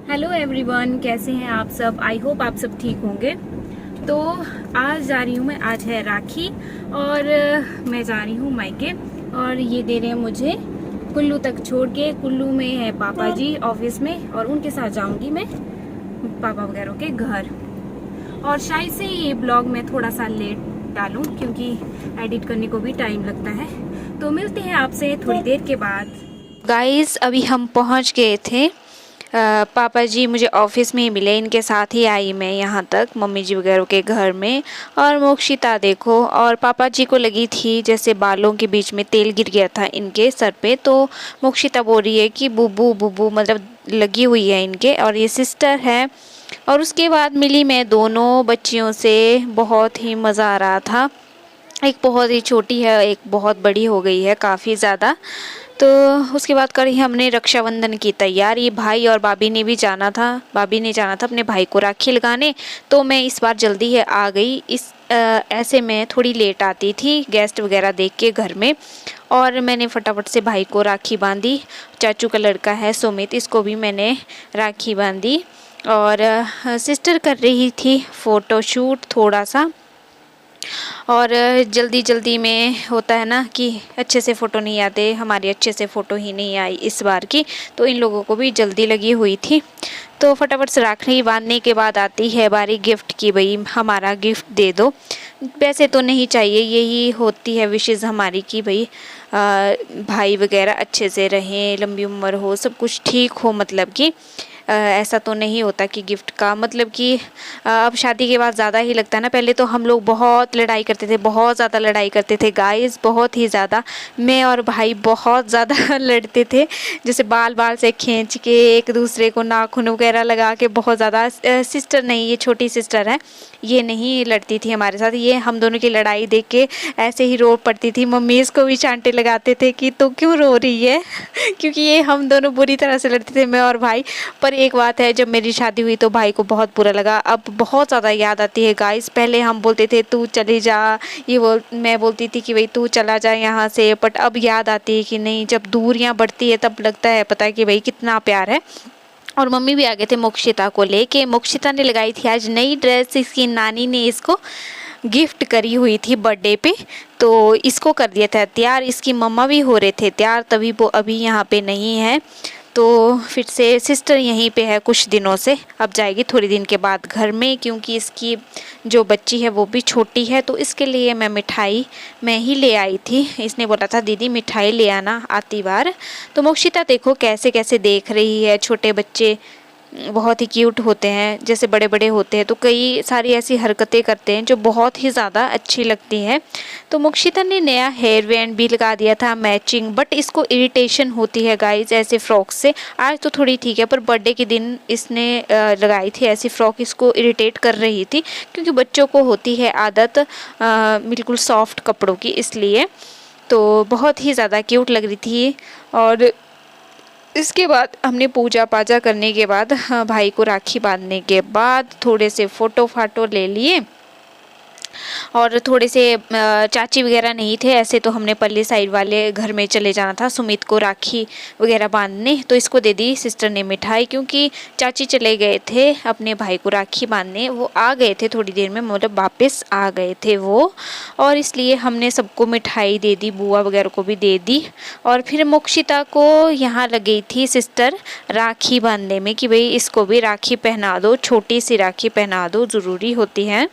Hello everyone, कैसे हैं आप सब। आई होप आप सब ठीक होंगे। तो आज जा रही हूँ मैं, आज है राखी और मैं जा रही हूँ मायके। और ये दे रहे हैं मुझे कुल्लू तक छोड़ के। कुल्लू में है पापा जी ऑफिस में और उनके साथ जाऊंगी मैं पापा वगैरह के घर। और शायद से ये ब्लॉग मैं थोड़ा सा लेट डालूं क्योंकि एडिट करने को भी टाइम लगता है। तो मिलते हैं आपसे थोड़ी देर के बाद। गाइस, अभी हम पहुंच गए थे। पापा जी मुझे ऑफिस में ही मिले, इनके साथ ही आई मैं यहाँ तक मम्मी जी वगैरह के घर में। और मोक्षिता देखो, और पापा जी को लगी थी जैसे बालों के बीच में तेल गिर गया था इनके सर पे। तो मोक्षिता बोल रही है कि बुबू बुबू मतलब लगी हुई है इनके। और ये सिस्टर है। और उसके बाद मिली मैं दोनों बच्चियों से, बहुत ही मज़ा आ रहा था। एक बहुत ही छोटी है, एक बहुत बड़ी हो गई है काफ़ी ज़्यादा। तो उसके बाद करी हमने रक्षाबंधन की तैयारी। भाई और भाभी ने भी जाना था, भाभी ने जाना था अपने भाई को राखी लगाने। तो मैं इस बार जल्दी है आ गई। ऐसे मैं थोड़ी लेट आती थी गेस्ट वगैरह देख के घर में। और मैंने फटाफट से भाई को राखी बांधी। चाचू का लड़का है सुमित, इसको भी मैंने राखी बांधी। और सिस्टर कर रही थी फ़ोटोशूट थोड़ा सा। और जल्दी जल्दी में होता है ना कि अच्छे से फ़ोटो नहीं आते, हमारी अच्छे से फ़ोटो ही नहीं आई इस बार की। तो इन लोगों को भी जल्दी लगी हुई थी। तो फटाफट से राखी बांधने के बाद आती है बारी गिफ्ट की, भाई हमारा गिफ्ट दे दो। पैसे तो नहीं चाहिए, यही होती है विशेज़ हमारी कि भाई भाई वगैरह अच्छे से रहें, लंबी उम्र हो, सब कुछ ठीक हो। मतलब कि ऐसा तो नहीं होता कि गिफ्ट का मतलब कि अब शादी के बाद ज़्यादा ही लगता है ना। पहले तो हम लोग बहुत लड़ाई करते थे, बहुत ज़्यादा लड़ाई करते थे गाइस, बहुत ही ज़्यादा। मैं और भाई बहुत ज़्यादा लड़ते थे, जैसे बाल बाल से खींच के एक दूसरे को नाखून वगैरह लगा के बहुत ज़्यादा। सिस्टर नहीं, ये छोटी सिस्टर है, ये नहीं लड़ती थी हमारे साथ। ये हम दोनों की लड़ाई देख के ऐसे ही रो पड़ती थी। मम्मी इसको भी चांटे लगाते थे कि तू क्यों रो रही है क्योंकि ये हम दोनों बुरी तरह से लड़ते थे, मैं और भाई। पर एक बात है, जब मेरी शादी हुई तो भाई को बहुत बुरा लगा। अब बहुत ज़्यादा याद आती है गाइस। पहले हम बोलते थे तू चली जा, मैं बोलती थी कि भाई तू चला जा यहाँ से। बट अब याद आती है कि नहीं, जब दूरियाँ बढ़ती है तब लगता है पता है कि भाई कितना प्यार है। और मम्मी भी आ गए थे मोक्षिता को लेके। मोक्षिता ने लगाई थी आज नई ड्रेस, इसकी नानी ने इसको गिफ्ट करी हुई थी बर्थडे पे। तो इसको कर दिया था तैयार। इसकी मम्मा भी हो रहे थे तैयार, तभी वो अभी यहाँ पे नहीं है। तो फिर से सिस्टर यहीं पे है कुछ दिनों से, अब जाएगी थोड़ी दिन के बाद घर में, क्योंकि इसकी जो बच्ची है वो भी छोटी है। तो इसके लिए मैं मिठाई मैं ही ले आई थी। इसने बोला था दीदी मिठाई ले आना आती बार। तो मोक्षिता देखो कैसे कैसे देख रही है। छोटे बच्चे बहुत ही क्यूट होते हैं, जैसे बड़े बड़े होते हैं तो कई सारी ऐसी हरकतें करते हैं जो बहुत ही ज़्यादा अच्छी लगती हैं। तो मोक्षिता ने नया हेयर बैंड भी लगा दिया था मैचिंग, बट इसको इरिटेशन होती है गाइज ऐसे फ्रॉक से। आज तो थोड़ी ठीक है, पर बर्थडे के दिन इसने लगाई थी ऐसी फ्रॉक, इसको इरिटेट कर रही थी क्योंकि बच्चों को होती है आदत बिल्कुल सॉफ्ट कपड़ों की, इसलिए। तो बहुत ही ज़्यादा क्यूट लग रही थी। और इसके बाद हमने पूजा पाजा करने के बाद, भाई को राखी बांधने के बाद थोड़े से फ़ोटो फाटो ले लिए। और थोड़े से चाची वगैरह नहीं थे, ऐसे तो हमने पल्ली साइड वाले घर में चले जाना था सुमित को राखी वगैरह बांधने। तो इसको दे दी सिस्टर ने मिठाई, क्योंकि चाची चले गए थे अपने भाई को राखी बांधने। वो आ गए थे थोड़ी देर में, मतलब वापस आ गए थे वो। और इसलिए हमने सबको मिठाई दे दी, बुआ वगैरह को भी दे दी। और फिर मोक्षिता को यहाँ लगी थी सिस्टर राखी बांधने में कि भाई इसको भी राखी पहना दो, छोटी सी राखी पहना दो, ज़रूरी होती है।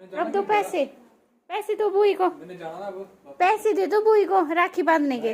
अब दो पैसे, पैसे दो बुई को, पैसे दे दो बुई को राखी बांधने के।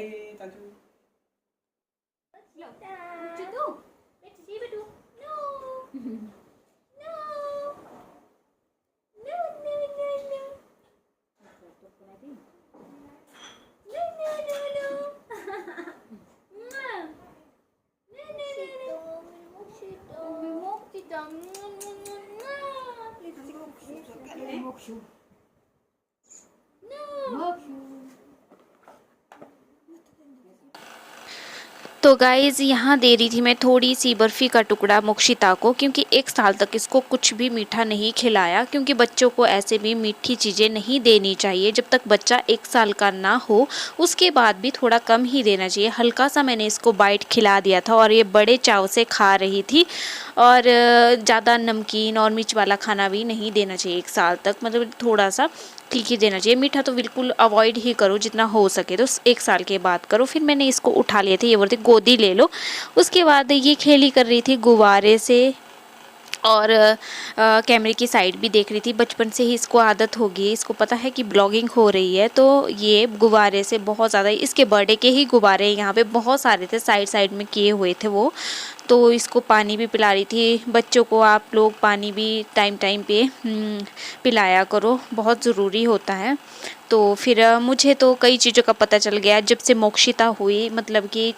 तो गाइज़ यहाँ दे रही थी मैं थोड़ी सी बर्फ़ी का टुकड़ा मोक्षिता को, क्योंकि 1 साल तक इसको कुछ भी मीठा नहीं खिलाया, क्योंकि बच्चों को ऐसे भी मीठी चीज़ें नहीं देनी चाहिए जब तक बच्चा 1 साल का ना हो। उसके बाद भी थोड़ा कम ही देना चाहिए। हल्का सा मैंने इसको बाइट खिला दिया था और ये बड़े चाव से खा रही थी। और ज़्यादा नमकीन और मिर्च वाला खाना भी नहीं देना चाहिए 1 साल तक, मतलब थोड़ा सा ठीक ही देना चाहिए। मीठा तो बिल्कुल अवॉइड ही करो, जितना हो सके तो 1 साल के बाद करो। फिर मैंने इसको उठा लिया था, ये बोलते गोदी ले लो। उसके बाद ये खेली कर रही थी गुब्बारे से और कैमरे की साइड भी देख रही थी। बचपन से ही इसको आदत हो गई, इसको पता है कि ब्लॉगिंग हो रही है, तो ये गुब्बारे से बहुत ज़्यादा, इसके बर्थडे के ही गुब्बारे यहाँ पे बहुत सारे थे, साइड साइड में किए हुए थे वो। तो इसको पानी भी पिला रही थी। बच्चों को आप लोग पानी भी टाइम टाइम पे पिलाया करो, बहुत ज़रूरी होता है। तो फिर मुझे तो कई चीज़ों का पता चल गया जब से मोक्षिता हुई, मतलब कि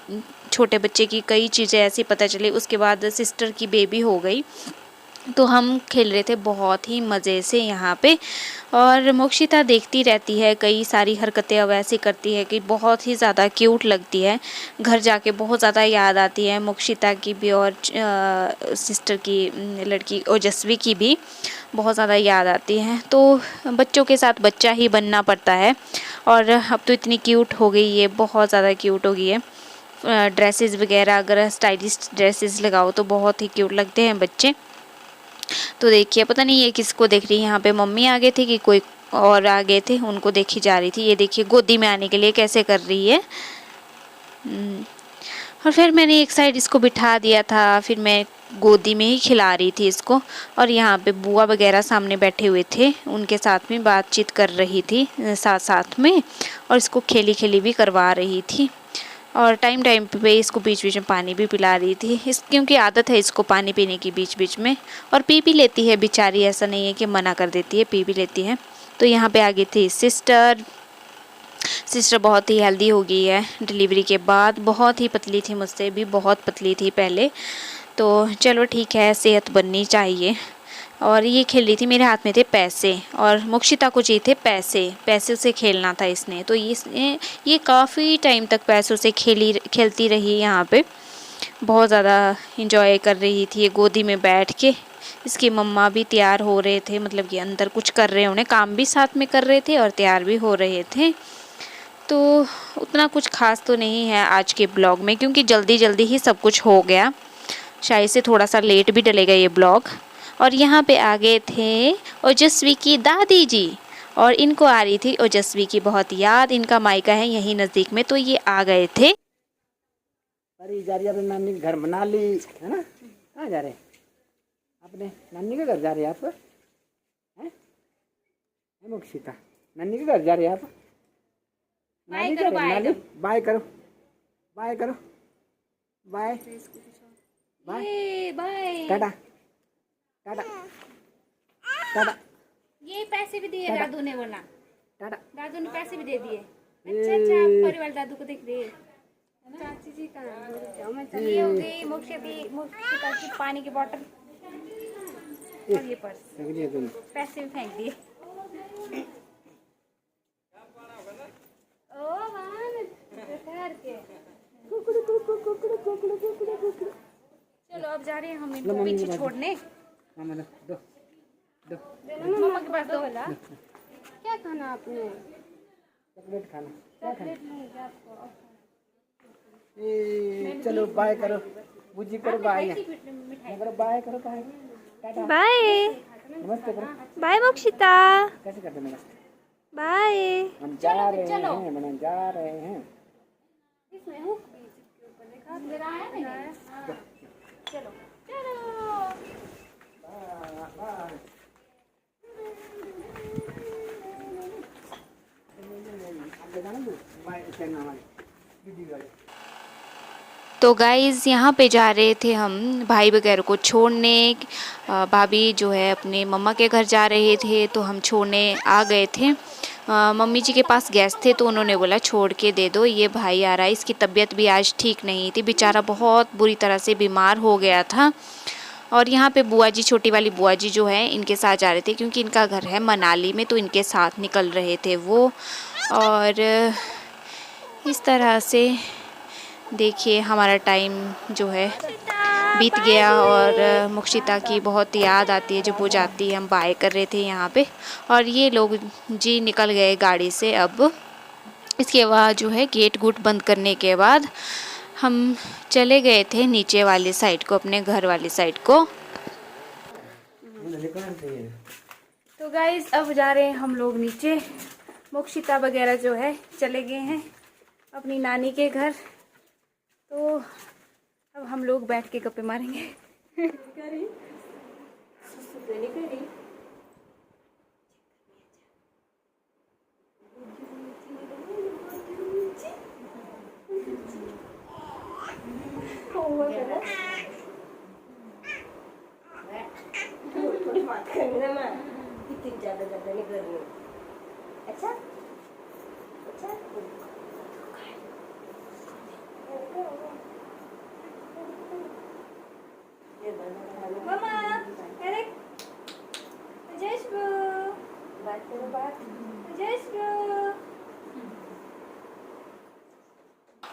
छोटे बच्चे की कई चीज़ें ऐसी पता चली। उसके बाद सिस्टर की बेबी हो गई, तो हम खेल रहे थे बहुत ही मज़े से यहाँ पे। और मोक्षिता देखती रहती है, कई सारी हरकतें अब ऐसी करती है कि बहुत ही ज़्यादा क्यूट लगती है। घर जाके बहुत ज़्यादा याद आती है मोक्षिता की भी और सिस्टर की लड़की ओजस्वी की भी बहुत ज़्यादा याद आती है। तो बच्चों के साथ बच्चा ही बनना पड़ता है। और अब तो इतनी क्यूट हो गई है, बहुत ज़्यादा क्यूट हो गई है। ड्रेसेस वगैरह अगर स्टाइलिश ड्रेसेस लगाओ तो बहुत ही क्यूट लगते हैं बच्चे। तो देखिए, पता नहीं ये किसको देख रही है। यहाँ पे मम्मी आ गए थे कि कोई और आ गए थे, उनको देखी जा रही थी। ये देखिए गोदी में आने के लिए कैसे कर रही है। और फिर मैंने एक साइड इसको बिठा दिया था, फिर मैं गोदी में ही खिला रही थी इसको। और यहाँ पे बुआ वगैरह सामने बैठे हुए थे, उनके साथ में बातचीत कर रही थी साथ साथ में, और इसको खेली खेली भी करवा रही थी। और टाइम टाइम पे इसको बीच बीच में पानी भी पिला रही थी, क्योंकि आदत है इसको पानी पीने की बीच बीच में। और पी भी लेती है बेचारी, ऐसा नहीं है कि मना कर देती है, पी भी लेती है। तो यहाँ पे आ गई थी सिस्टर बहुत ही हेल्दी हो गई है डिलीवरी के बाद। बहुत ही पतली थी, मुझसे भी बहुत पतली थी पहले। तो चलो ठीक है, सेहत बननी चाहिए। और ये खेल रही थी, मेरे हाथ में थे पैसे और मोक्षिता को चाहिए थे पैसे से खेलना था इसने। तो ये काफ़ी टाइम तक पैसों से खेलती रही यहाँ पे, बहुत ज़्यादा इंजॉय कर रही थी ये गोदी में बैठ के। इसकी मम्मा भी तैयार हो रहे थे, मतलब कि अंदर कुछ कर रहे, उन्हें काम भी साथ में कर रहे थे और तैयार भी हो रहे थे। तो उतना कुछ खास तो नहीं है आज के ब्लॉग में, क्योंकि जल्दी जल्दी ही सब कुछ हो गया। शायद से थोड़ा सा लेट भी डलेगा ये ब्लॉग। और यहाँ पे आ गए थे ओजस्वी की दादी जी, और इनको आ रही थी ओजस्वी की बहुत याद। इनका मायका है यहीं नज़दीक में, तो ये आ गए थे। अरे जा रही है अपने नानी के घर बना ली है ना। कहाँ जा रहे हैं? अपने नानी के घर जा रहे हैं आप? हैं मोक्षिता, नानी के घर जा रहे हैं आप? नानी जा रहे हैं, नानी बाय करो, बाय करो, बाय बाय बाय, टाटा टाटा टाटा। ये पैसे भी दिए दादू ने, बोला टाटा। दादू ने पैसे भी दे दिए। अच्छा परिवार दादू को देख रही है। चाची जी का ये हो गई मोक्षिता की पानी की बोतल और ये पर्स, पैसे भी फेंक दिए। चलो अब जा रहे हैं हम इनको पीछे छोड़ने। दो दो मम्मा के पास दो। क्या खाना आपने? चॉकलेट खाना, क्या खाना? आपको चलो बाय करो, बुजी करो, बाय करो, बाय करो, बाय टाटा, बाय नमस्ते करो, बाय मोक्षिता, कैसे करते नमस्ते? बाय। हम जा रहे हैं, मैंने जा रहे हैं। इसमें हुक भी इसके ऊपर देखा मेरा आया नहीं। चलो चलो तो गाइज़ यहाँ पे जा रहे थे हम भाई वगैरह को छोड़ने। भाभी जो है अपने मम्मा के घर जा रहे थे, तो हम छोड़ने आ गए थे। मम्मी जी के पास गेस्ट थे, तो उन्होंने बोला छोड़ के दे दो, ये भाई आ रहा है। इसकी तबीयत भी आज ठीक नहीं थी, बेचारा बहुत बुरी तरह से बीमार हो गया था। और यहाँ पे बुआ जी, छोटी वाली बुआ जी जो है, इनके साथ जा रहे थे, क्योंकि इनका घर है मनाली में, तो इनके साथ निकल रहे थे वो। और इस तरह से देखिए हमारा टाइम जो है बीत गया और मुक्षिता की बहुत याद आती है जब वो जाती है। हम बाय कर रहे थे यहाँ पे और ये लोग जी निकल गए गाड़ी से। अब इसके बाद जो है गेट गुट बंद करने के बाद हम चले गए थे नीचे वाली साइड को, अपने घर वाली साइड को। तो गाइस अब जा रहे हैं हम लोग नीचे। मुक्षिता वगैरह जो है चले गए हैं अपनी नानी के घर। तो अब हम लोग बैठ के गप्पे मारेंगे। अच्छा अच्छा Mama, Eric, Jess bro, Jess bro।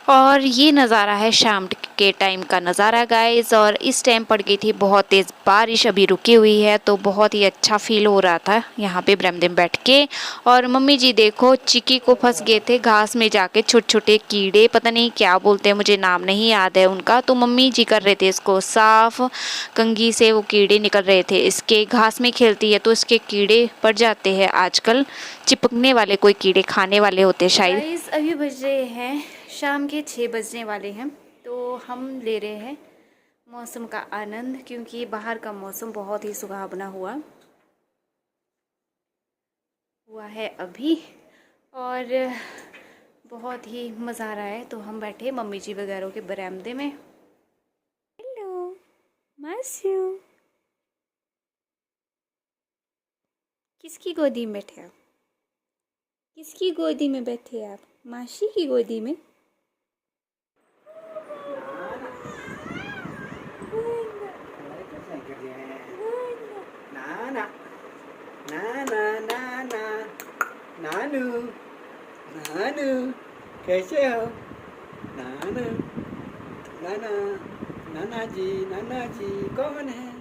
और ये नज़ारा है शाम के टाइम का नज़ारा गाइस। और इस टाइम पड़ गई थी बहुत तेज़ बारिश, अभी रुकी हुई है तो बहुत ही अच्छा फील हो रहा था यहाँ पे बरामदे में बैठ के। और मम्मी जी देखो चिक्की को फंस गए थे घास में जाके छोटे छोटे कीड़े, पता नहीं क्या बोलते हैं, मुझे नाम नहीं याद है उनका। तो मम्मी जी कर रहे थे इसको साफ, कंघी से वो कीड़े निकल रहे थे इसके। घास में खेलती है तो इसके कीड़े पड़ जाते हैं आजकल, चिपकने वाले कोई कीड़े खाने वाले होते शायद। गाइस अभी बज रहे हैं शाम के 6 बजने वाले हैं। तो हम ले रहे हैं मौसम का आनंद क्योंकि बाहर का मौसम बहुत ही सुहावना हुआ है अभी और बहुत ही मज़ा आ रहा है। तो हम बैठे मम्मी जी वगैरह के बरामदे में। हेलो मास्यू, किसकी गोदी में बैठे आप? किसकी गोदी में बैठे आप? मासी की गोदी में। नानू नानू कैसे हो? नानू नाना नाना जी कौन है?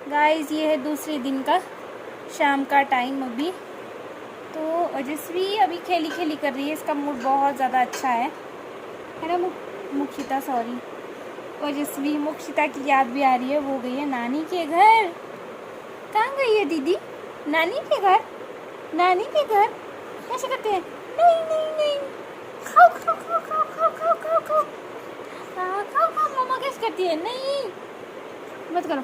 गाइस ये है दूसरे दिन का शाम का टाइम अभी। तो ओजस्वी अभी खेली खेली कर रही है, इसका मूड बहुत ज़्यादा अच्छा है ना मुक्षिता, सॉरी ओजस्वी। मुक्षिता की याद भी आ रही है, वो गई है नानी के घर। कहाँ गई है दीदी? नानी के घर। नानी के घर कैसे करते हैं? नहीं नहीं नहीं, खाओ खाओ खाओ खाओ खाओ खाओ खाओ खाओ खाओ खाओ। मम्मा कैसे करती है? नहीं मत करो।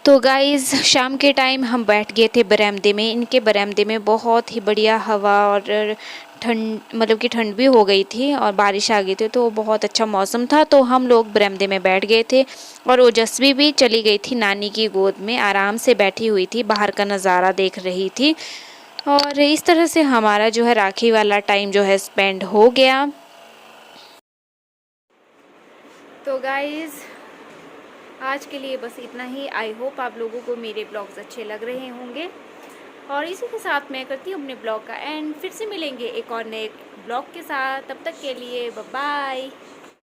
तो गाइज़ शाम के टाइम हम बैठ गए थे बरामदे में। इनके बरामदे में बहुत ही बढ़िया हवा और ठंड, मतलब कि ठंड भी हो गई थी और बारिश आ गई थी तो बहुत अच्छा मौसम था। तो हम लोग बरामदे में बैठ गए थे और ओजस्वी भी चली गई थी नानी की गोद में, आराम से बैठी हुई थी, बाहर का नज़ारा देख रही थी। और इस तरह से हमारा जो है राखी वाला टाइम जो है स्पेंड हो गया। तो गाइज़ आज के लिए बस इतना ही। आई होप आप लोगों को मेरे ब्लॉग्स अच्छे लग रहे होंगे और इसी के साथ मैं करती हूँ अपने ब्लॉग का एंड। फिर से मिलेंगे एक और नए ब्लॉग के साथ, तब तक के लिए बाय बाय।